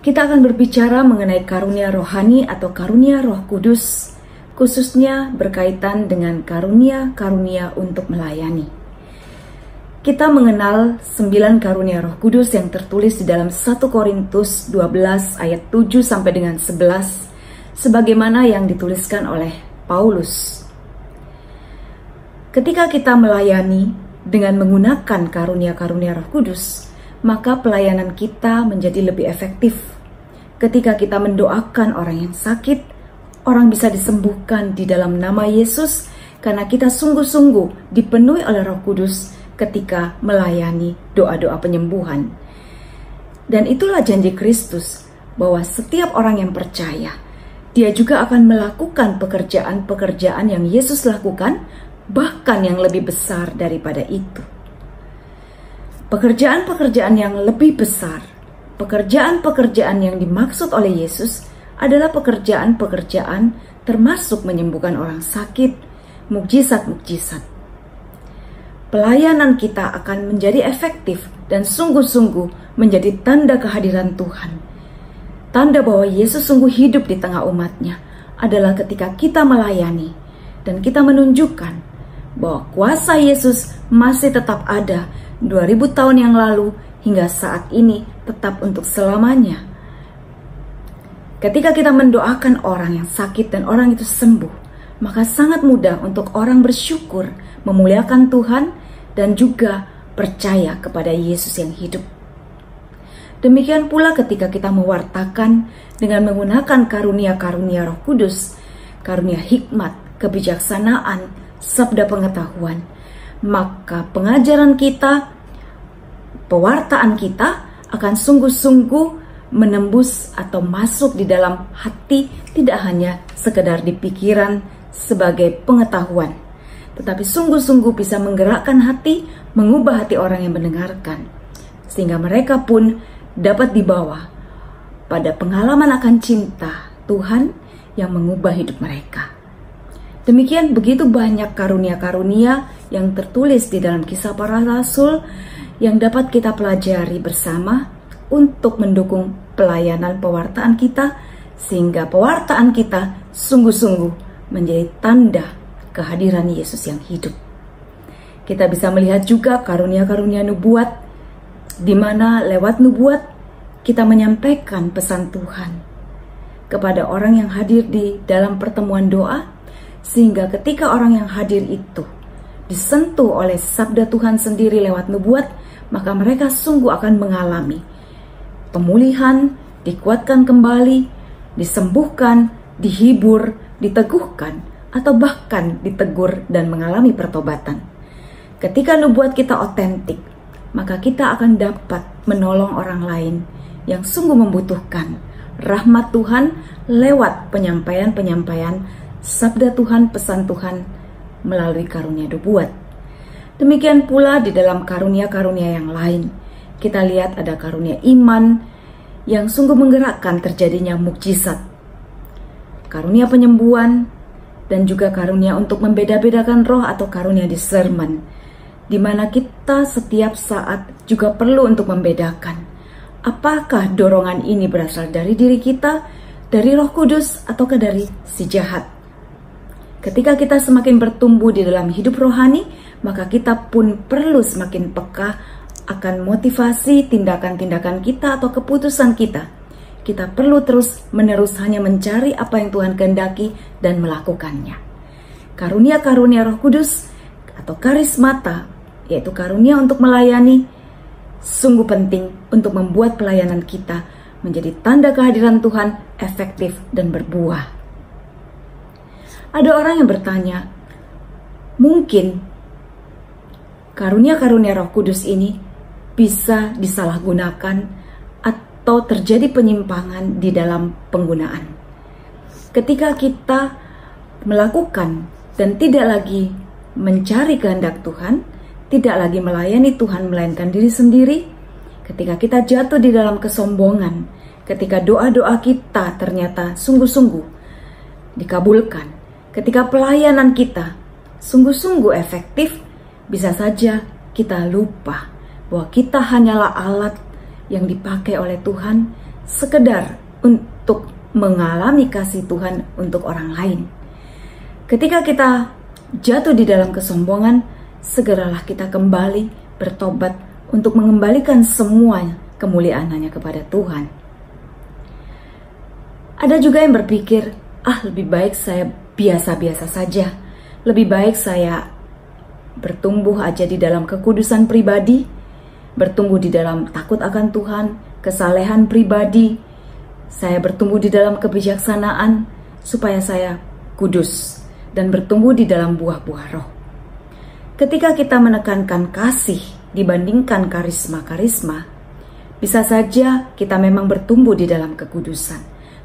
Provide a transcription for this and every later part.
Kita akan berbicara mengenai karunia rohani atau karunia Roh Kudus, khususnya berkaitan dengan karunia-karunia untuk melayani. Kita mengenal 9 karunia Roh Kudus yang tertulis di dalam 1 Korintus 12 ayat 7 sampai dengan 11, sebagaimana yang dituliskan oleh Paulus. Ketika kita melayani dengan menggunakan karunia-karunia Roh Kudus, maka pelayanan kita menjadi lebih efektif. Ketika kita mendoakan orang yang sakit, orang bisa disembuhkan di dalam nama Yesus karena kita sungguh-sungguh dipenuhi oleh Roh Kudus ketika melayani doa-doa penyembuhan. Dan itulah janji Kristus bahwa setiap orang yang percaya, dia juga akan melakukan pekerjaan-pekerjaan yang Yesus lakukan, bahkan yang lebih besar daripada itu. Pekerjaan-pekerjaan yang lebih besar, pekerjaan-pekerjaan yang dimaksud oleh Yesus adalah pekerjaan-pekerjaan termasuk menyembuhkan orang sakit, mukjizat-mukjizat. Pelayanan kita akan menjadi efektif dan sungguh-sungguh menjadi tanda kehadiran Tuhan. Tanda bahwa Yesus sungguh hidup di tengah umatnya adalah ketika kita melayani dan kita menunjukkan bahwa kuasa Yesus masih tetap ada 2000 tahun yang lalu hingga saat ini tetap untuk selamanya. Ketika kita mendoakan orang yang sakit dan orang itu sembuh, maka sangat mudah untuk orang bersyukur, memuliakan Tuhan, dan juga percaya kepada Yesus yang hidup. Demikian pula ketika kita mewartakan dengan menggunakan karunia-karunia Roh Kudus, karunia hikmat, kebijaksanaan, sabda pengetahuan, maka pengajaran kita, pewartaan kita akan sungguh-sungguh menembus atau masuk di dalam hati, tidak hanya sekedar di pikiran sebagai pengetahuan, tetapi sungguh-sungguh bisa menggerakkan hati, mengubah hati orang yang mendengarkan, sehingga mereka pun dapat dibawa pada pengalaman akan cinta Tuhan yang mengubah hidup mereka. Demikian begitu banyak karunia-karunia yang tertulis di dalam Kisah Para Rasul yang dapat kita pelajari bersama untuk mendukung pelayanan pewartaan kita, sehingga pewartaan kita sungguh-sungguh menjadi tanda kehadiran Yesus yang hidup. Kita bisa melihat juga karunia-karunia nubuat, di mana lewat nubuat kita menyampaikan pesan Tuhan kepada orang yang hadir di dalam pertemuan doa, sehingga ketika orang yang hadir itu disentuh oleh sabda Tuhan sendiri lewat nubuat, maka mereka sungguh akan mengalami pemulihan, dikuatkan kembali, disembuhkan, dihibur, diteguhkan, atau bahkan ditegur dan mengalami pertobatan. Ketika nubuat kita otentik, maka kita akan dapat menolong orang lain yang sungguh membutuhkan rahmat Tuhan lewat penyampaian-penyampaian sabda Tuhan, pesan Tuhan melalui karunia nubuat. Demikian pula di dalam karunia-karunia yang lain, kita lihat ada karunia iman yang sungguh menggerakkan terjadinya mukjizat, karunia penyembuhan, dan juga karunia untuk membeda-bedakan roh atau karunia discernment, di mana kita setiap saat juga perlu untuk membedakan apakah dorongan ini berasal dari diri kita, dari Roh Kudus, ataukah dari si jahat. Ketika kita semakin bertumbuh di dalam hidup rohani, maka kita pun perlu semakin peka akan motivasi tindakan-tindakan kita atau keputusan kita. Kita perlu terus-menerus hanya mencari apa yang Tuhan kehendaki dan melakukannya. Karunia-karunia Roh Kudus atau karismata, yaitu karunia untuk melayani, sungguh penting untuk membuat pelayanan kita menjadi tanda kehadiran Tuhan efektif dan berbuah. Ada orang yang bertanya, mungkin karunia-karunia Roh Kudus ini bisa disalahgunakan atau terjadi penyimpangan di dalam penggunaan. Ketika kita melakukan dan tidak lagi mencari kehendak Tuhan, tidak lagi melayani Tuhan melainkan diri sendiri, ketika kita jatuh di dalam kesombongan, ketika doa-doa kita ternyata sungguh-sungguh dikabulkan, ketika pelayanan kita sungguh-sungguh efektif, bisa saja kita lupa bahwa kita hanyalah alat yang dipakai oleh Tuhan, sekedar untuk mengalami kasih Tuhan untuk orang lain. Ketika kita jatuh di dalam kesombongan, segeralah kita kembali bertobat untuk mengembalikan semua kemuliaan hanya kepada Tuhan. Ada juga yang berpikir, lebih baik saya biasa-biasa saja. Lebih baik saya bertumbuh aja di dalam kekudusan pribadi, bertumbuh di dalam takut akan Tuhan, kesalehan pribadi. Saya bertumbuh di dalam kebijaksanaan supaya saya kudus dan bertumbuh di dalam buah-buah roh. Ketika kita menekankan kasih dibandingkan karisma-karisma, bisa saja kita memang bertumbuh di dalam kekudusan.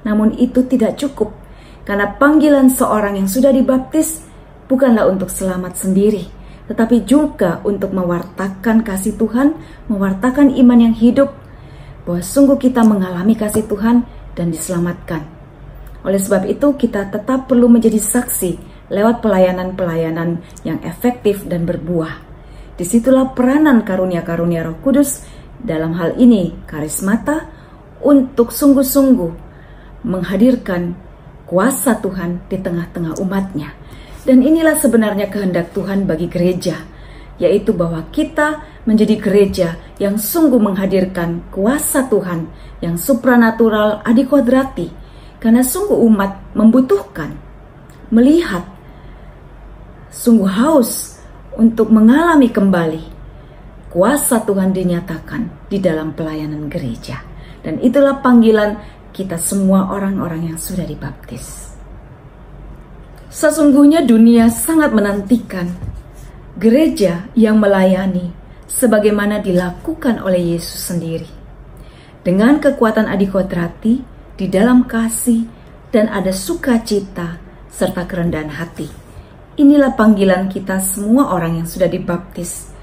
Namun itu tidak cukup, karena panggilan seorang yang sudah dibaptis bukanlah untuk selamat sendiri, tetapi juga untuk mewartakan kasih Tuhan, mewartakan iman yang hidup, bahwa sungguh kita mengalami kasih Tuhan dan diselamatkan. Oleh sebab itu kita tetap perlu menjadi saksi lewat pelayanan-pelayanan yang efektif dan berbuah. Disitulah peranan karunia-karunia Roh Kudus, dalam hal ini karismata, untuk sungguh-sungguh menghadirkan kuasa Tuhan di tengah-tengah umatnya. Dan inilah sebenarnya kehendak Tuhan bagi gereja, yaitu bahwa kita menjadi gereja yang sungguh menghadirkan kuasa Tuhan yang supranatural adikodrati, karena sungguh umat membutuhkan, melihat, sungguh haus untuk mengalami kembali kuasa Tuhan dinyatakan di dalam pelayanan gereja. Dan itulah panggilan kita semua orang-orang yang sudah dibaptis. Sesungguhnya dunia sangat menantikan gereja yang melayani sebagaimana dilakukan oleh Yesus sendiri, dengan kekuatan adikodrati di dalam kasih dan ada sukacita serta kerendahan hati. Inilah panggilan kita semua orang yang sudah dibaptis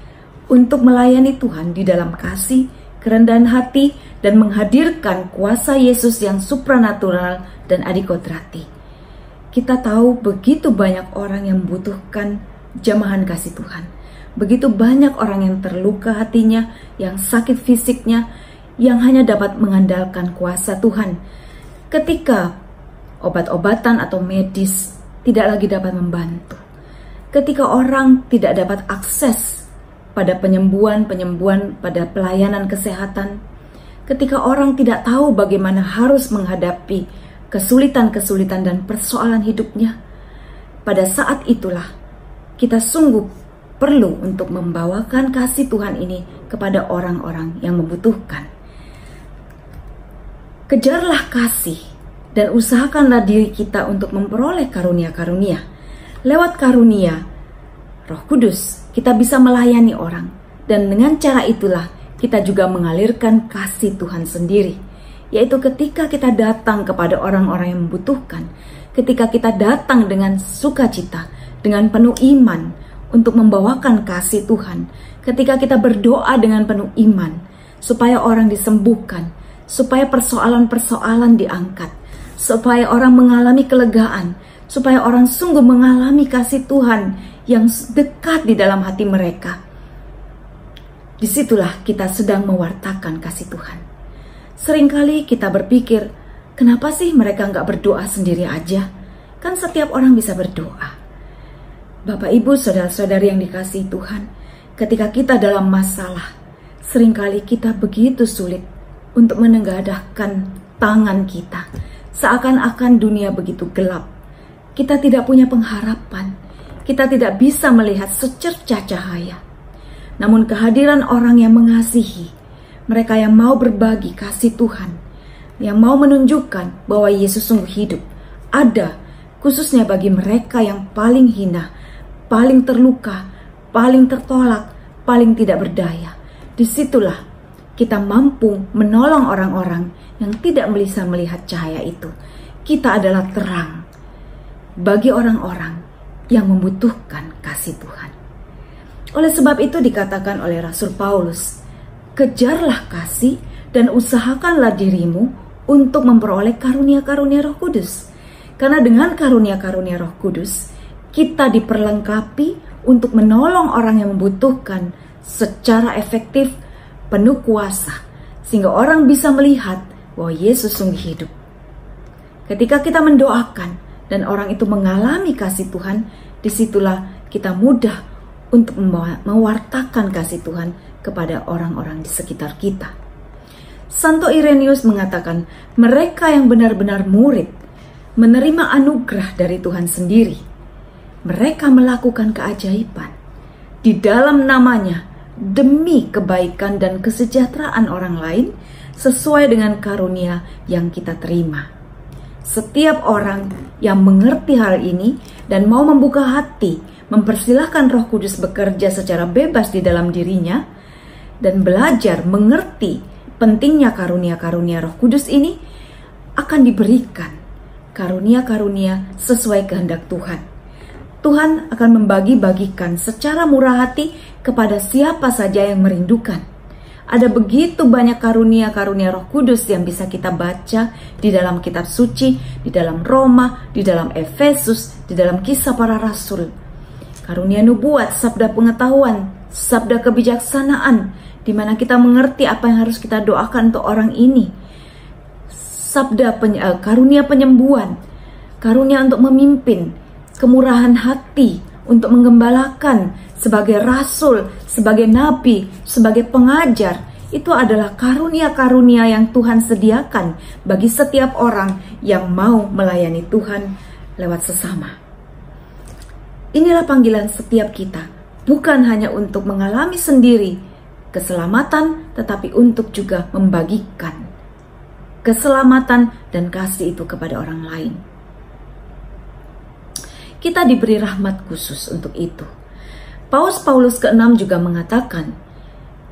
untuk melayani Tuhan di dalam kasih, kerendahan hati, dan menghadirkan kuasa Yesus yang supranatural dan adikodrati. Kita tahu begitu banyak orang yang membutuhkan jamahan kasih Tuhan. Begitu banyak orang yang terluka hatinya, yang sakit fisiknya, yang hanya dapat mengandalkan kuasa Tuhan. Ketika obat-obatan atau medis tidak lagi dapat membantu. Ketika orang tidak dapat akses pada penyembuhan pada pelayanan kesehatan. Ketika orang tidak tahu bagaimana harus menghadapi kesulitan-kesulitan dan persoalan hidupnya. Pada saat itulah kita sungguh perlu untuk membawakan kasih Tuhan ini kepada orang-orang yang membutuhkan. Kejarlah kasih dan usahakanlah diri kita untuk memperoleh karunia-karunia. Lewat karunia Roh Kudus kita bisa melayani orang, dan dengan cara itulah kita juga mengalirkan kasih Tuhan sendiri, yaitu ketika kita datang kepada orang-orang yang membutuhkan, ketika kita datang dengan sukacita, dengan penuh iman untuk membawakan kasih Tuhan, ketika kita berdoa dengan penuh iman supaya orang disembuhkan, supaya persoalan-persoalan diangkat, supaya orang mengalami kelegaan, supaya orang sungguh mengalami kasih Tuhan yang dekat di dalam hati mereka. Disitulah kita sedang mewartakan kasih Tuhan. Seringkali kita berpikir, kenapa sih mereka nggak berdoa sendiri aja? Kan setiap orang bisa berdoa. Bapak, Ibu, saudara-saudari yang dikasihi Tuhan, ketika kita dalam masalah, seringkali kita begitu sulit untuk menengadahkan tangan kita. Seakan-akan dunia begitu gelap. Kita tidak punya pengharapan. Kita tidak bisa melihat secercah cahaya. Namun kehadiran orang yang mengasihi, mereka yang mau berbagi kasih Tuhan, yang mau menunjukkan bahwa Yesus sungguh hidup, ada khususnya bagi mereka yang paling hina, paling terluka, paling tertolak, paling tidak berdaya. Disitulah kita mampu menolong orang-orang yang tidak bisa melihat cahaya itu. Kita adalah terang bagi orang-orang yang membutuhkan kasih Tuhan. Oleh sebab itu dikatakan oleh Rasul Paulus, kejarlah kasih dan usahakanlah dirimu untuk memperoleh karunia-karunia Roh Kudus. Karena dengan karunia-karunia Roh Kudus, kita diperlengkapi untuk menolong orang yang membutuhkan secara efektif, penuh kuasa, sehingga orang bisa melihat bahwa Yesus sungguh hidup. Ketika kita mendoakan dan orang itu mengalami kasih Tuhan, disitulah kita mudah untuk mewartakan kasih Tuhan kepada orang-orang di sekitar kita. Santo Irenaeus mengatakan, mereka yang benar-benar murid menerima anugerah dari Tuhan sendiri. Mereka melakukan keajaiban di dalam namanya demi kebaikan dan kesejahteraan orang lain sesuai dengan karunia yang kita terima. Setiap orang yang mengerti hal ini dan mau membuka hati, mempersilahkan Roh Kudus bekerja secara bebas di dalam dirinya, dan belajar mengerti pentingnya karunia-karunia Roh Kudus ini, akan diberikan karunia-karunia sesuai kehendak Tuhan. Tuhan akan membagi-bagikan secara murah hati kepada siapa saja yang merindukan. Ada begitu banyak karunia-karunia Roh Kudus yang bisa kita baca di dalam kitab suci, di dalam Roma, di dalam Efesus, di dalam Kisah Para Rasul. Karunia nubuat, sabda pengetahuan, sabda kebijaksanaan, di mana kita mengerti apa yang harus kita doakan untuk orang ini. Karunia penyembuhan, karunia untuk memimpin, kemurahan hati untuk menggembalakan, sebagai rasul, sebagai nabi, sebagai pengajar. Itu adalah karunia-karunia yang Tuhan sediakan bagi setiap orang yang mau melayani Tuhan lewat sesama. Inilah panggilan setiap kita, bukan hanya untuk mengalami sendiri keselamatan, tetapi untuk juga membagikan keselamatan dan kasih itu kepada orang lain. Kita diberi rahmat khusus untuk itu. Paus ke-6 juga mengatakan,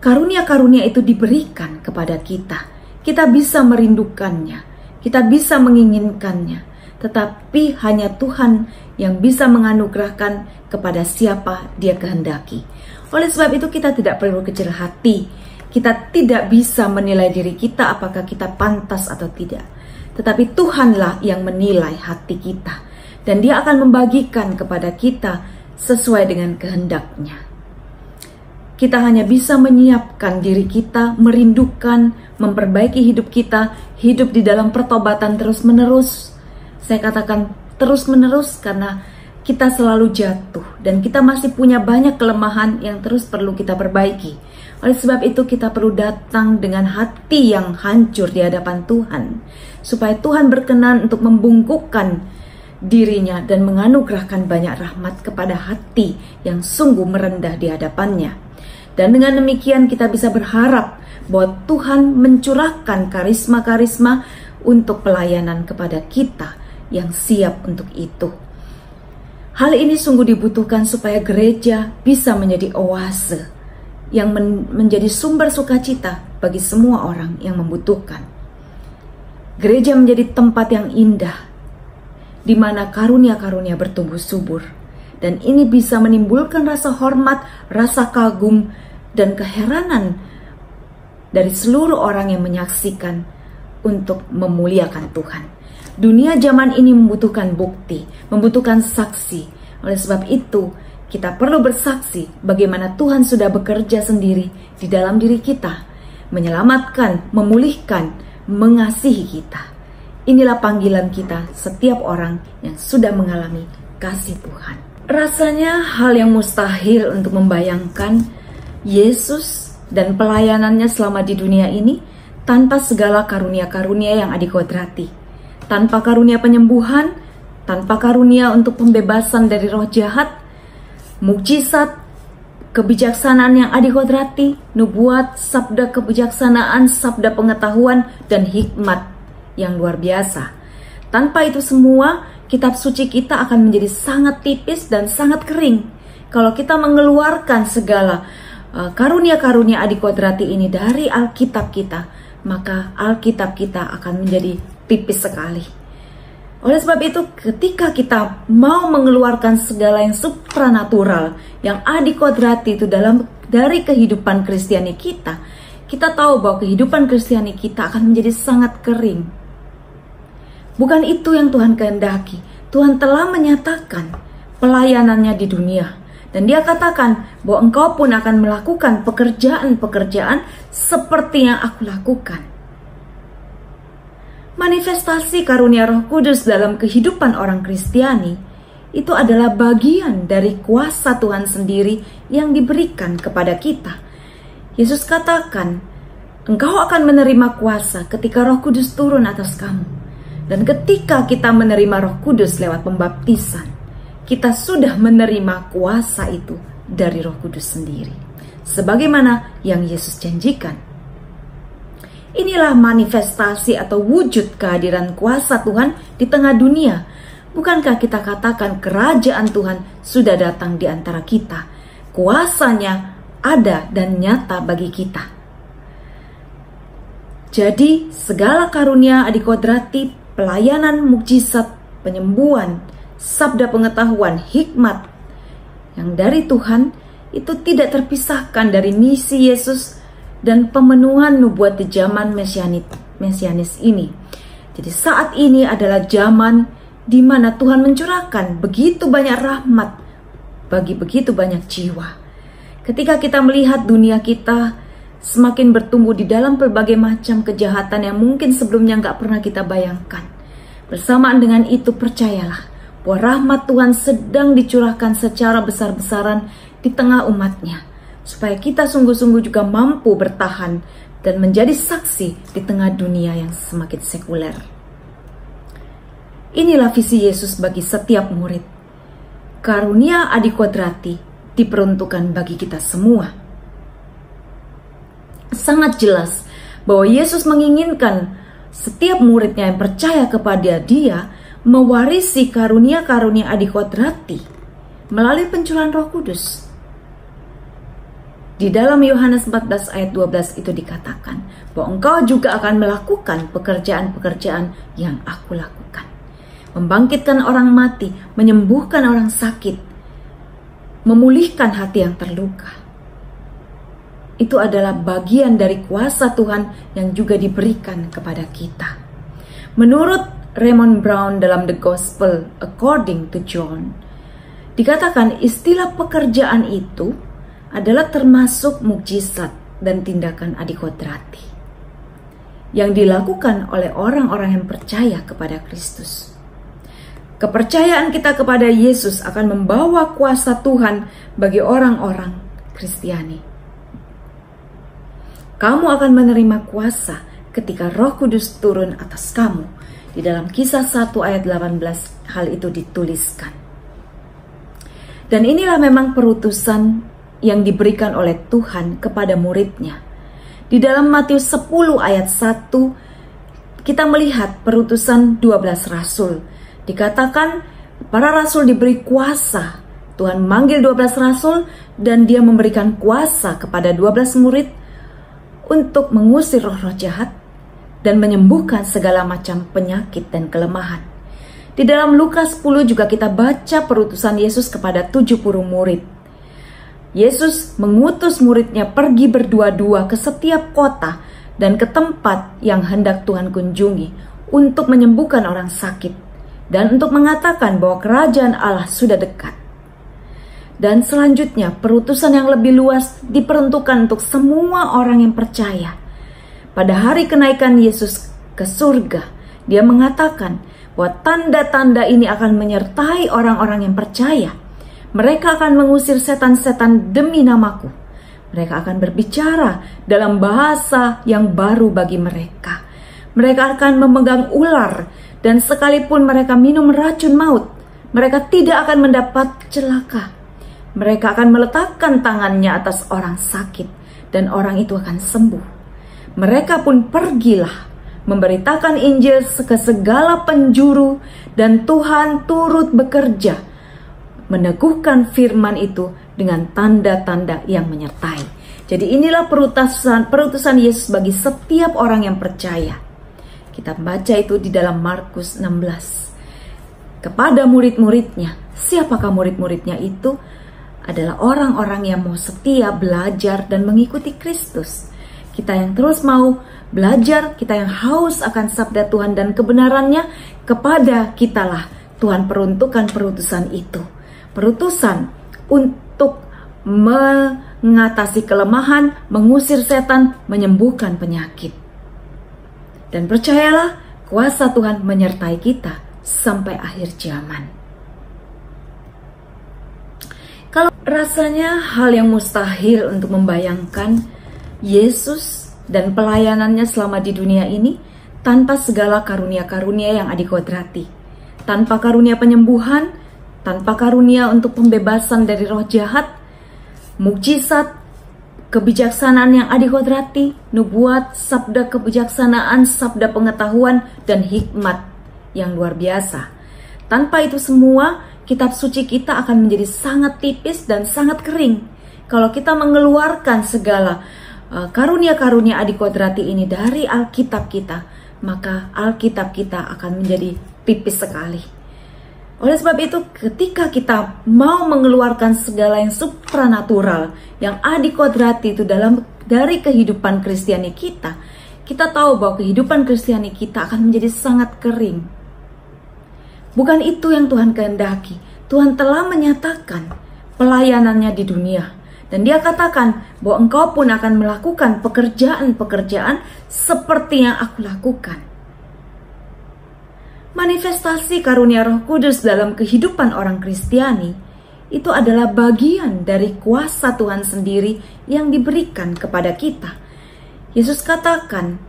karunia-karunia itu diberikan kepada kita. Kita bisa merindukannya, kita bisa menginginkannya, tetapi hanya Tuhan yang bisa menganugerahkan kepada siapa Dia kehendaki. Oleh sebab itu kita tidak perlu kecil hati. Kita tidak bisa menilai diri kita apakah kita pantas atau tidak. Tetapi Tuhanlah yang menilai hati kita. Dan Dia akan membagikan kepada kita sesuai dengan kehendak-Nya. Kita hanya bisa menyiapkan diri kita, merindukan, memperbaiki hidup kita, hidup di dalam pertobatan terus-menerus. Saya katakan terus-menerus karena kita selalu jatuh dan kita masih punya banyak kelemahan yang terus perlu kita perbaiki. Oleh sebab itu kita perlu datang dengan hati yang hancur di hadapan Tuhan, supaya Tuhan berkenan untuk membungkukkan dirinya dan menganugerahkan banyak rahmat kepada hati yang sungguh merendah di hadapannya. Dan dengan demikian kita bisa berharap bahwa Tuhan mencurahkan karisma-karisma untuk pelayanan kepada kita yang siap untuk itu. Hal ini sungguh dibutuhkan supaya gereja bisa menjadi oase yang menjadi sumber sukacita bagi semua orang yang membutuhkan. Gereja menjadi tempat yang indah, di mana karunia-karunia bertumbuh subur. Dan ini bisa menimbulkan rasa hormat, rasa kagum, dan keheranan dari seluruh orang yang menyaksikan untuk memuliakan Tuhan. Dunia zaman ini membutuhkan bukti, membutuhkan saksi. Oleh sebab itu, kita perlu bersaksi bagaimana Tuhan sudah bekerja sendiri di dalam diri kita, menyelamatkan, memulihkan, mengasihi kita. Inilah panggilan kita setiap orang yang sudah mengalami kasih Tuhan. Rasanya hal yang mustahil untuk membayangkan Yesus dan pelayanannya selama di dunia ini tanpa segala karunia-karunia yang adikodrati. Tanpa karunia penyembuhan, tanpa karunia untuk pembebasan dari roh jahat, mukjizat, kebijaksanaan yang adikodrati, nubuat, sabda kebijaksanaan, sabda pengetahuan, dan hikmat yang luar biasa. Tanpa itu semua, kitab suci kita akan menjadi sangat tipis dan sangat kering. Kalau kita mengeluarkan segala karunia-karunia adikodrati ini dari Alkitab kita, maka Alkitab kita akan menjadi tipis sekali. Oleh sebab itu, ketika kita mau mengeluarkan segala yang supranatural, yang adikodrati itu dari kehidupan Kristiani kita, kita tahu bahwa kehidupan Kristiani kita akan menjadi sangat kering. Bukan itu yang Tuhan kehendaki. Tuhan telah menyatakan pelayanannya di dunia. Dan Dia katakan bahwa engkau pun akan melakukan pekerjaan-pekerjaan seperti yang aku lakukan. Manifestasi karunia Roh Kudus dalam kehidupan orang Kristiani itu adalah bagian dari kuasa Tuhan sendiri yang diberikan kepada kita. Yesus katakan, engkau akan menerima kuasa ketika Roh Kudus turun atas kamu. Dan ketika kita menerima Roh Kudus lewat pembaptisan, kita sudah menerima kuasa itu dari Roh Kudus sendiri, sebagaimana yang Yesus janjikan. Inilah manifestasi atau wujud kehadiran kuasa Tuhan di tengah dunia. Bukankah kita katakan kerajaan Tuhan sudah datang di antara kita? Kuasanya ada dan nyata bagi kita. Jadi segala karunia adikodrati, pelayanan mukjizat, penyembuhan, sabda pengetahuan, hikmat yang dari Tuhan itu tidak terpisahkan dari misi Yesus dan pemenuhan nubuat di zaman mesianis ini. Jadi saat ini adalah zaman di mana Tuhan mencurahkan begitu banyak rahmat bagi begitu banyak jiwa. Ketika kita melihat dunia kita semakin bertumbuh di dalam berbagai macam kejahatan yang mungkin sebelumnya nggak pernah kita bayangkan. Bersamaan dengan itu percayalah bahwa rahmat Tuhan sedang dicurahkan secara besar-besaran di tengah umatnya, supaya kita sungguh-sungguh juga mampu bertahan dan menjadi saksi di tengah dunia yang semakin sekuler. Inilah visi Yesus bagi setiap murid. Karunia adikodrati diperuntukkan bagi kita semua. Sangat jelas bahwa Yesus menginginkan setiap muridnya yang percaya kepada Dia mewarisi karunia-karunia adikodrati melalui pencurahan Roh Kudus. Di dalam Yohanes 14 ayat 12 itu dikatakan bahwa engkau juga akan melakukan pekerjaan-pekerjaan yang aku lakukan. Membangkitkan orang mati, menyembuhkan orang sakit, memulihkan hati yang terluka. Itu adalah bagian dari kuasa Tuhan yang juga diberikan kepada kita. Menurut Raymond Brown dalam The Gospel According to John, dikatakan istilah pekerjaan itu adalah termasuk mukjizat dan tindakan adikodrati yang dilakukan oleh orang-orang yang percaya kepada Kristus. Kepercayaan kita kepada Yesus akan membawa kuasa Tuhan bagi orang-orang Kristiani. Kamu akan menerima kuasa ketika Roh Kudus turun atas kamu. Di dalam Kisah 1 ayat 18 hal itu dituliskan. Dan inilah memang perutusan yang diberikan oleh Tuhan kepada muridnya. Di dalam Matius 10 ayat 1 kita melihat perutusan 12 rasul. Dikatakan para rasul diberi kuasa. Tuhan manggil 12 rasul dan Dia memberikan kuasa kepada 12 murid untuk mengusir roh-roh jahat dan menyembuhkan segala macam penyakit dan kelemahan. Di dalam Lukas 10 juga kita baca perutusan Yesus kepada 70 murid. Yesus mengutus muridnya pergi berdua-dua ke setiap kota dan ke tempat yang hendak Tuhan kunjungi untuk menyembuhkan orang sakit dan untuk mengatakan bahwa kerajaan Allah sudah dekat. Dan selanjutnya perutusan yang lebih luas diperuntukkan untuk semua orang yang percaya. Pada hari kenaikan Yesus ke surga, Dia mengatakan bahwa tanda-tanda ini akan menyertai orang-orang yang percaya. Mereka akan mengusir setan-setan demi namaku. Mereka akan berbicara dalam bahasa yang baru bagi mereka. Mereka akan memegang ular, dan sekalipun mereka minum racun maut, mereka tidak akan mendapat celaka. Mereka akan meletakkan tangannya atas orang sakit, dan orang itu akan sembuh. Mereka pun pergilah, memberitakan Injil ke segala penjuru, dan Tuhan turut bekerja, meneguhkan firman itu dengan tanda-tanda yang menyertai. Jadi inilah perutusan Yesus bagi setiap orang yang percaya. Kita baca itu di dalam Markus 16. Kepada murid-muridnya, siapakah murid-muridnya itu? Adalah orang-orang yang mau setia belajar dan mengikuti Kristus. Kita yang terus mau belajar, kita yang haus akan sabda Tuhan dan kebenarannya, kepada kitalah Tuhan peruntukkan perutusan itu. Perutusan untuk mengatasi kelemahan, mengusir setan, menyembuhkan penyakit. Dan percayalah, kuasa Tuhan menyertai kita sampai akhir zaman. Kalau rasanya hal yang mustahil untuk membayangkan Yesus dan pelayanannya selama di dunia ini tanpa segala karunia-karunia yang adikodrati, tanpa karunia penyembuhan, tanpa karunia untuk pembebasan dari roh jahat, mukjizat, kebijaksanaan yang adikodrati, nubuat, sabda kebijaksanaan, sabda pengetahuan, dan hikmat yang luar biasa. Tanpa itu semua, kitab suci kita akan menjadi sangat tipis dan sangat kering. Kalau kita mengeluarkan segala karunia-karunia adikodrati ini dari Alkitab kita, maka Alkitab kita akan menjadi tipis sekali. Oleh sebab itu, ketika kita mau mengeluarkan segala yang supranatural, yang adikodrati itu dari kehidupan Kristiani kita, kita tahu bahwa kehidupan Kristiani kita akan menjadi sangat kering. Bukan itu yang Tuhan kehendaki. Tuhan telah menyatakan pelayanannya di dunia. Dan dia katakan bahwa engkau pun akan melakukan pekerjaan-pekerjaan seperti yang aku lakukan. Manifestasi karunia Roh Kudus dalam kehidupan orang Kristiani itu adalah bagian dari kuasa Tuhan sendiri yang diberikan kepada kita. Yesus katakan,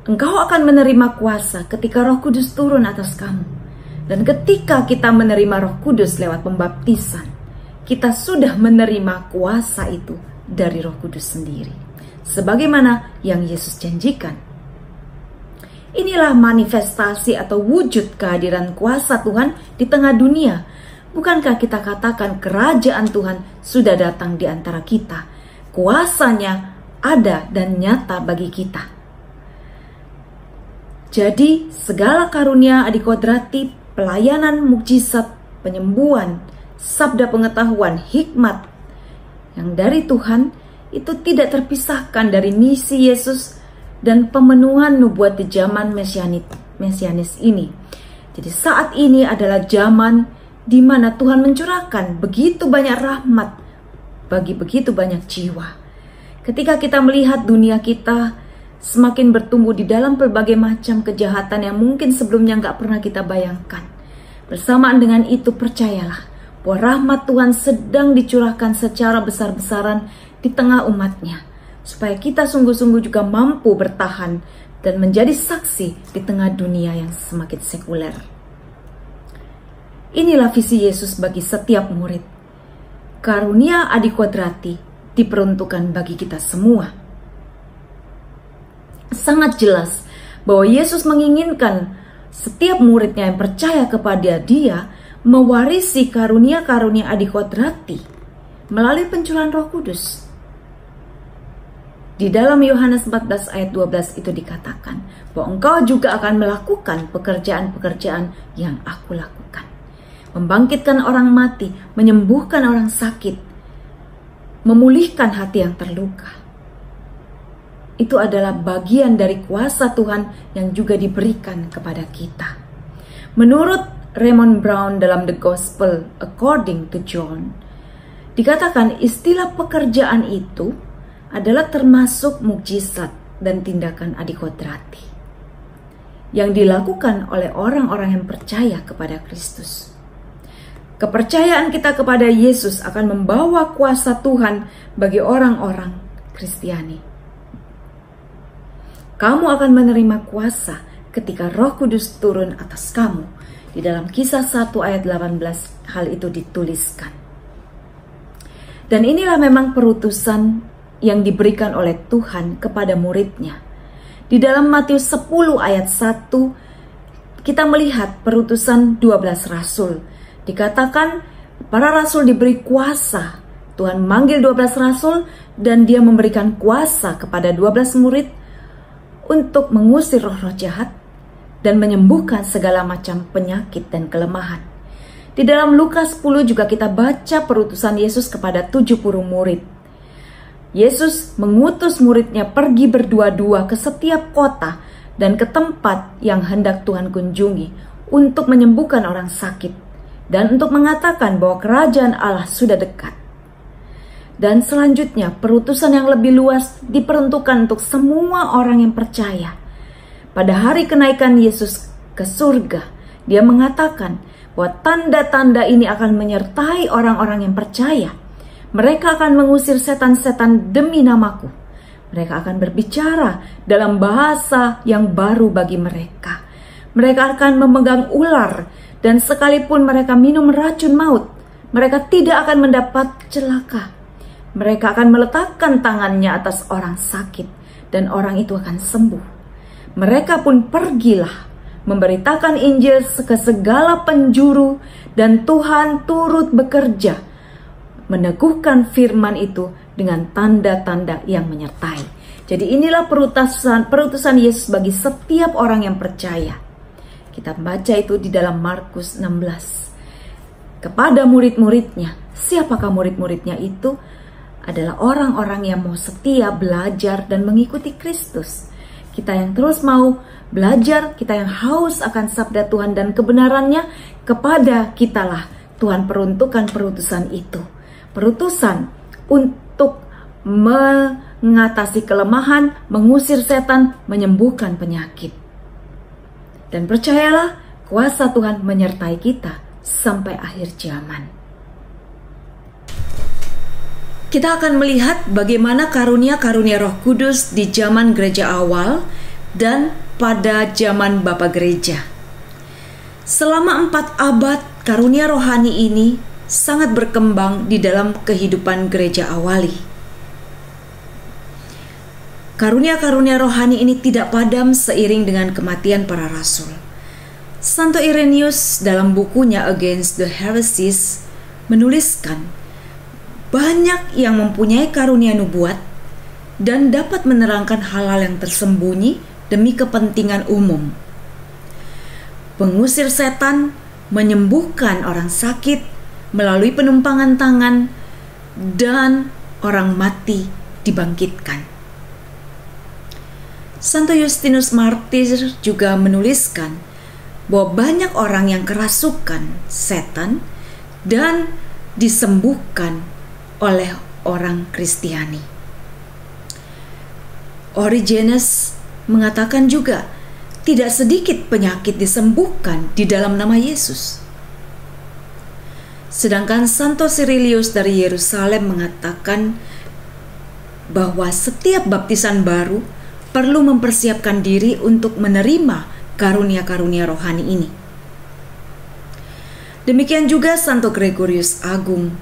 engkau akan menerima kuasa ketika Roh Kudus turun atas kamu. Dan ketika kita menerima Roh Kudus lewat pembaptisan, kita sudah menerima kuasa itu dari Roh Kudus sendiri, sebagaimana yang Yesus janjikan. Inilah manifestasi atau wujud kehadiran kuasa Tuhan di tengah dunia. Bukankah kita katakan kerajaan Tuhan sudah datang di antara kita? Kuasanya ada dan nyata bagi kita. Jadi segala karunia adikodrati, pelayanan, mukjizat, penyembuhan, sabda pengetahuan, hikmat yang dari Tuhan itu tidak terpisahkan dari misi Yesus dan pemenuhan nubuat di zaman mesianis ini. Jadi saat ini adalah zaman di mana Tuhan mencurahkan begitu banyak rahmat bagi begitu banyak jiwa. Ketika kita melihat dunia kita semakin bertumbuh di dalam berbagai macam kejahatan yang mungkin sebelumnya nggak pernah kita bayangkan. Bersamaan dengan itu, percayalah bahwa rahmat Tuhan sedang dicurahkan secara besar-besaran di tengah umatnya, supaya kita sungguh-sungguh juga mampu bertahan dan menjadi saksi di tengah dunia yang semakin sekuler. Inilah visi Yesus bagi setiap murid. Karunia adikodrati diperuntukkan bagi kita semua. Sangat jelas bahwa Yesus menginginkan setiap muridnya yang percaya kepada Dia mewarisi karunia-karunia adikodrati melalui pencurahan Roh Kudus. Di dalam Yohanes 14 ayat 12 itu dikatakan bahwa engkau juga akan melakukan pekerjaan-pekerjaan yang aku lakukan. Membangkitkan orang mati, menyembuhkan orang sakit, memulihkan hati yang terluka. Itu adalah bagian dari kuasa Tuhan yang juga diberikan kepada kita. Menurut Raymond Brown dalam The Gospel According to John, dikatakan istilah pekerjaan itu adalah termasuk mukjizat dan tindakan adikodrati yang dilakukan oleh orang-orang yang percaya kepada Kristus. Kepercayaan kita kepada Yesus akan membawa kuasa Tuhan bagi orang-orang Kristiani. Kamu akan menerima kuasa ketika Roh Kudus turun atas kamu. Di dalam Kisah 1 ayat 18 hal itu dituliskan. Dan inilah memang perutusan yang diberikan oleh Tuhan kepada muridnya. Di dalam Matius 10 ayat 1 kita melihat perutusan 12 rasul. Dikatakan para rasul diberi kuasa. Tuhan manggil 12 rasul dan Dia memberikan kuasa kepada 12 murid untuk mengusir roh-roh jahat dan menyembuhkan segala macam penyakit dan kelemahan. Di dalam Lukas 10 juga kita baca perutusan Yesus kepada 70 murid. Yesus mengutus muridnya pergi berdua-dua ke setiap kota dan ke tempat yang hendak Tuhan kunjungi untuk menyembuhkan orang sakit dan untuk mengatakan bahwa kerajaan Allah sudah dekat. Dan selanjutnya perutusan yang lebih luas diperuntukkan untuk semua orang yang percaya. pada hari kenaikan Yesus ke surga, dia mengatakan bahwa tanda-tanda ini akan menyertai orang-orang yang percaya. Mereka akan mengusir setan-setan demi namaku. Mereka akan berbicara dalam bahasa yang baru bagi mereka. Mereka akan memegang ular, dan sekalipun mereka minum racun maut, mereka tidak akan mendapat celaka. Mereka akan meletakkan tangannya atas orang sakit, dan orang itu akan sembuh. Mereka pun pergilah, memberitakan Injil ke segala penjuru, dan Tuhan turut bekerja, meneguhkan firman itu dengan tanda-tanda yang menyertai. Jadi inilah perutusan Yesus bagi setiap orang yang percaya. Kita baca itu di dalam Markus 16. Kepada murid-muridnya, siapakah murid-muridnya itu? Adalah orang-orang yang mau setia belajar dan mengikuti Kristus. Kita yang terus mau belajar, kita yang haus akan sabda Tuhan dan kebenarannya, kepada kitalah Tuhan peruntukkan perutusan itu. Perutusan untuk mengatasi kelemahan, mengusir setan, menyembuhkan penyakit. Dan percayalah, kuasa Tuhan menyertai kita sampai akhir zaman. Kita akan melihat bagaimana karunia-karunia Roh Kudus di zaman gereja awal dan pada zaman Bapak Gereja. Selama 4 abad, karunia rohani ini sangat berkembang di dalam kehidupan gereja awali. Karunia-karunia rohani ini tidak padam seiring dengan kematian para rasul. Santo Irenaeus dalam bukunya Against the Heresies menuliskan, banyak yang mempunyai karunia nubuat dan dapat menerangkan hal-hal yang tersembunyi demi kepentingan umum. Pengusir setan, menyembuhkan orang sakit melalui penumpangan tangan, dan orang mati dibangkitkan. Santo Justinus Martyr juga menuliskan bahwa banyak orang yang kerasukan setan dan disembuhkan oleh orang Kristiani. Origenes mengatakan juga tidak sedikit penyakit disembuhkan di dalam nama Yesus. Sedangkan Santo Cyrilius dari Yerusalem mengatakan bahwa setiap baptisan baru perlu mempersiapkan diri untuk menerima karunia-karunia rohani ini. Demikian juga Santo Gregorius Agung,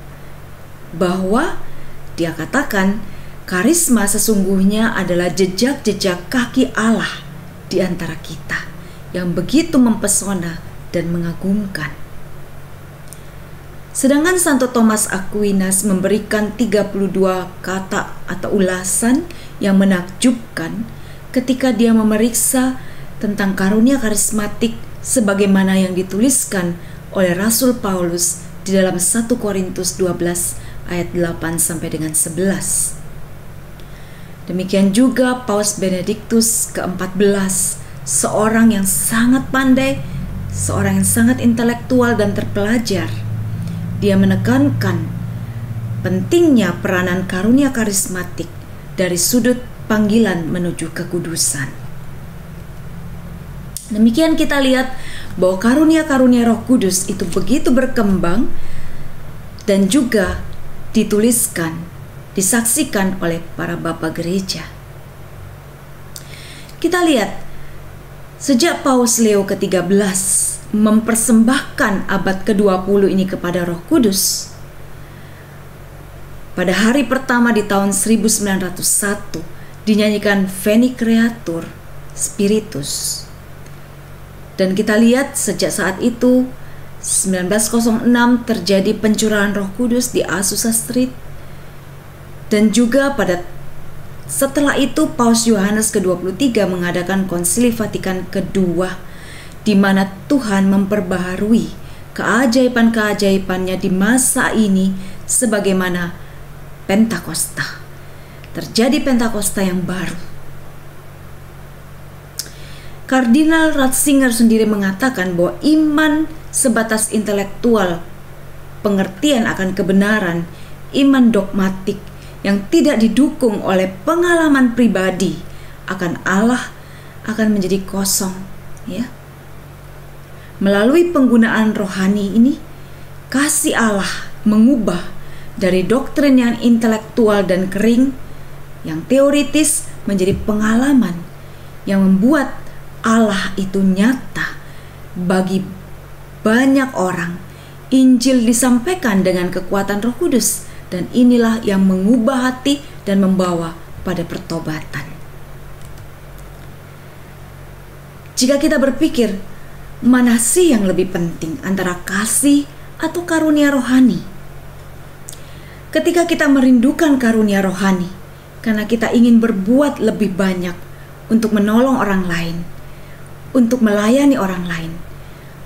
bahwa dia katakan karisma sesungguhnya adalah jejak-jejak kaki Allah di antara kita yang begitu mempesona dan mengagumkan. Sedangkan Santo Thomas Aquinas memberikan 32 kata atau ulasan yang menakjubkan ketika dia memeriksa tentang karunia karismatik sebagaimana yang dituliskan oleh Rasul Paulus di dalam 1 Korintus 12 ayat 8 sampai dengan 11. Demikian juga Paus Benediktus ke-14, seorang yang sangat pandai, seorang yang sangat intelektual dan terpelajar. Dia menekankan pentingnya peranan karunia karismatik dari sudut panggilan menuju kekudusan. Demikian kita lihat bahwa karunia-karunia Roh Kudus itu begitu berkembang dan juga dituliskan, disaksikan oleh para bapak gereja. Kita lihat sejak Paus Leo ke-13 mempersembahkan abad ke-20 ini kepada Roh Kudus. Pada hari pertama di tahun 1901 dinyanyikan Veni Creator Spiritus. Dan kita lihat sejak saat itu 1906 terjadi pencurahan Roh Kudus di Azusa Street. Dan juga setelah itu Paus Yohanes ke-23 mengadakan Konsili Vatikan kedua, di mana Tuhan memperbaharui keajaiban-keajaibannya di masa ini sebagaimana Pentakosta. Terjadi Pentakosta yang baru. Kardinal Ratzinger sendiri mengatakan bahwa iman sebatas intelektual, pengertian akan kebenaran, iman dogmatik yang tidak didukung oleh pengalaman pribadi akan Allah akan menjadi kosong, ya. Melalui penggunaan rohani ini, kasih Allah mengubah dari doktrin yang intelektual dan kering, yang teoritis, menjadi pengalaman yang membuat Allah itu nyata bagi banyak orang. Injil disampaikan dengan kekuatan Roh Kudus, dan inilah yang mengubah hati dan membawa pada pertobatan. Jika kita berpikir, mana sih yang lebih penting antara kasih atau karunia rohani? Ketika kita merindukan karunia rohani, karena kita ingin berbuat lebih banyak untuk menolong orang lain, untuk melayani orang lain,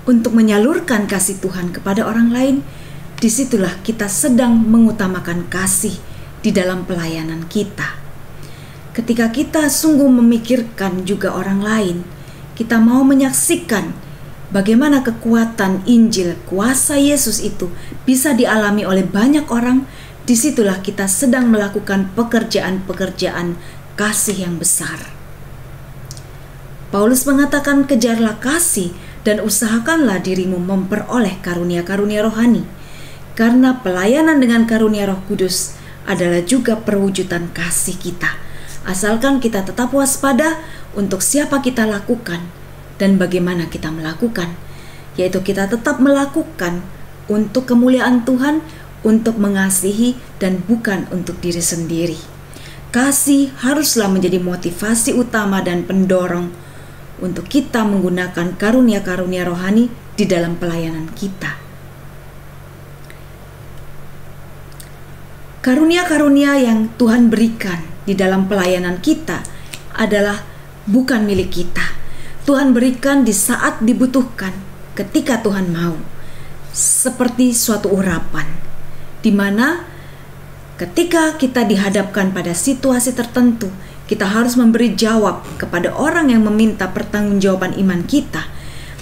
untuk menyalurkan kasih Tuhan kepada orang lain, disitulah kita sedang mengutamakan kasih di dalam pelayanan kita. Ketika kita sungguh memikirkan juga orang lain, kita mau menyaksikan bagaimana kekuatan Injil, kuasa Yesus itu bisa dialami oleh banyak orang, disitulah kita sedang melakukan pekerjaan-pekerjaan kasih yang besar. Paulus mengatakan, kejarlah kasih dan usahakanlah dirimu memperoleh karunia-karunia rohani, karena pelayanan dengan karunia Roh Kudus adalah juga perwujudan kasih kita, asalkan kita tetap waspada untuk siapa kita lakukan dan bagaimana kita melakukan, yaitu kita tetap melakukan untuk kemuliaan Tuhan, untuk mengasihi dan bukan untuk diri sendiri. Kasih haruslah menjadi motivasi utama dan pendorong untuk kita menggunakan karunia-karunia rohani di dalam pelayanan kita. Karunia-karunia yang Tuhan berikan di dalam pelayanan kita adalah bukan milik kita. Tuhan berikan di saat dibutuhkan, ketika Tuhan mau. Seperti suatu urapan, di mana ketika kita dihadapkan pada situasi tertentu, kita harus memberi jawab kepada orang yang meminta pertanggungjawaban iman kita,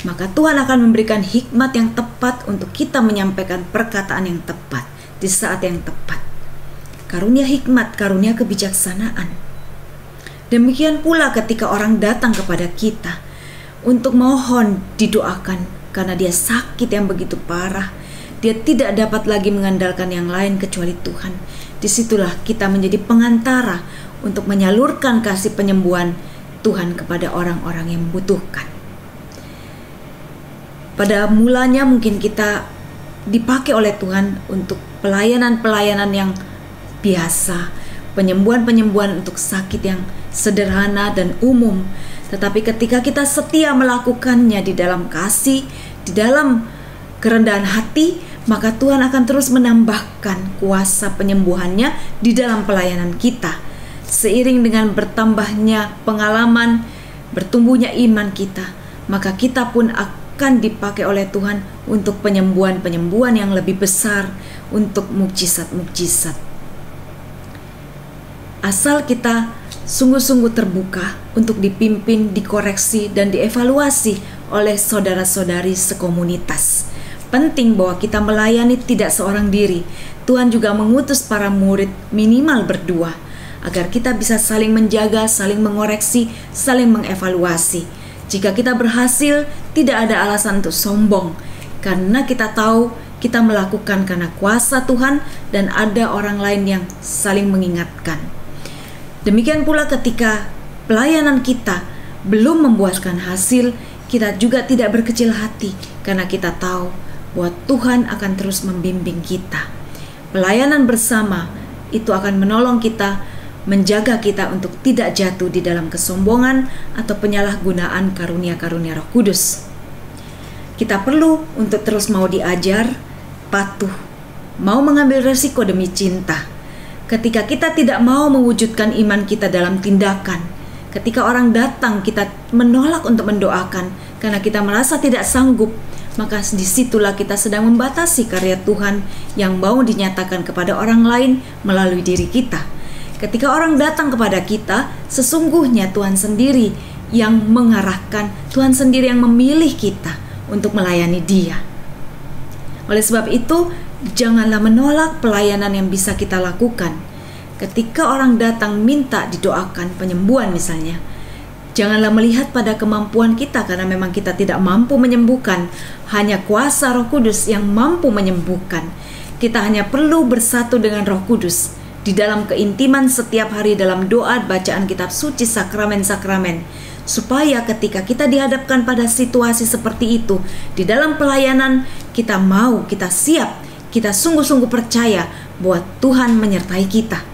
maka Tuhan akan memberikan hikmat yang tepat untuk kita menyampaikan perkataan yang tepat di saat yang tepat. Karunia hikmat, karunia kebijaksanaan. Demikian pula ketika orang datang kepada kita untuk mohon didoakan karena dia sakit yang begitu parah, dia tidak dapat lagi mengandalkan yang lain kecuali Tuhan. Disitulah kita menjadi pengantara untuk menyalurkan kasih penyembuhan Tuhan kepada orang-orang yang membutuhkan. Pada mulanya mungkin kita dipakai oleh Tuhan untuk pelayanan-pelayanan yang biasa, penyembuhan-penyembuhan untuk sakit yang sederhana dan umum. Tetapi ketika kita setia melakukannya di dalam kasih, di dalam kerendahan hati, maka Tuhan akan terus menambahkan kuasa penyembuhannya di dalam pelayanan kita. Seiring dengan bertambahnya pengalaman, bertumbuhnya iman kita, maka kita pun akan dipakai oleh Tuhan untuk penyembuhan-penyembuhan yang lebih besar, untuk mukjizat-mukjizat. Asal kita sungguh-sungguh terbuka untuk dipimpin, dikoreksi, dan dievaluasi oleh saudara-saudari sekomunitas. Penting bahwa kita melayani tidak seorang diri. Tuhan juga mengutus para murid minimal berdua, agar kita bisa saling menjaga, saling mengoreksi, saling mengevaluasi. Jika kita berhasil, tidak ada alasan untuk sombong, karena kita tahu kita melakukan karena kuasa Tuhan dan ada orang lain yang saling mengingatkan. Demikian pula ketika pelayanan kita belum membuahkan hasil, kita juga tidak berkecil hati karena kita tahu bahwa Tuhan akan terus membimbing kita. Pelayanan bersama itu akan menolong kita, menjaga kita untuk tidak jatuh di dalam kesombongan atau penyalahgunaan karunia-karunia Roh Kudus. Kita perlu untuk terus mau diajar, patuh, mau mengambil resiko demi cinta. Ketika kita tidak mau mewujudkan iman kita dalam tindakan, ketika orang datang kita menolak untuk mendoakan karena kita merasa tidak sanggup, maka disitulah kita sedang membatasi karya Tuhan yang mau dinyatakan kepada orang lain melalui diri kita. Ketika orang datang kepada kita, sesungguhnya Tuhan sendiri yang mengarahkan, Tuhan sendiri yang memilih kita untuk melayani Dia. Oleh sebab itu, janganlah menolak pelayanan yang bisa kita lakukan. Ketika orang datang minta didoakan penyembuhan misalnya, Janganlah melihat pada kemampuan kita, karena memang kita tidak mampu menyembuhkan. Hanya kuasa Roh Kudus yang mampu menyembuhkan. Kita hanya perlu bersatu dengan Roh Kudus di dalam keintiman setiap hari dalam doa, bacaan kitab suci, sakramen-sakramen, supaya ketika kita dihadapkan pada situasi seperti itu di dalam pelayanan, kita mau, kita siap, kita sungguh-sungguh percaya bahwa Tuhan menyertai kita.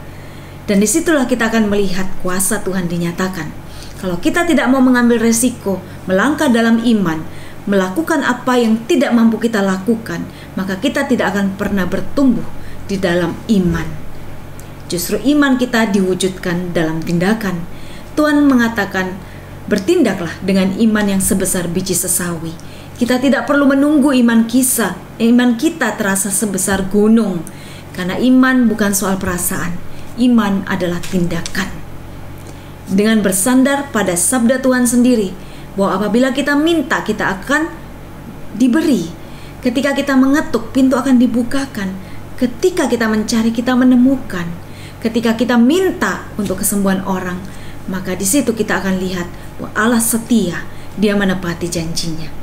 Dan disitulah kita akan melihat kuasa Tuhan dinyatakan. Kalau kita tidak mau mengambil resiko, melangkah dalam iman, melakukan apa yang tidak mampu kita lakukan, maka kita tidak akan pernah bertumbuh di dalam iman. Justru iman kita diwujudkan dalam tindakan. Tuhan mengatakan, bertindaklah dengan iman yang sebesar biji sesawi. Kita tidak perlu menunggu iman kita terasa sebesar gunung. Karena iman bukan soal perasaan. Iman adalah tindakan. Dengan bersandar pada sabda Tuhan sendiri, bahwa apabila kita minta, kita akan diberi. Ketika kita mengetuk, pintu akan dibukakan. Ketika kita mencari, kita menemukan. Ketika kita minta untuk kesembuhan orang, maka di situ kita akan lihat bahwa Allah setia, Dia menepati janjinya.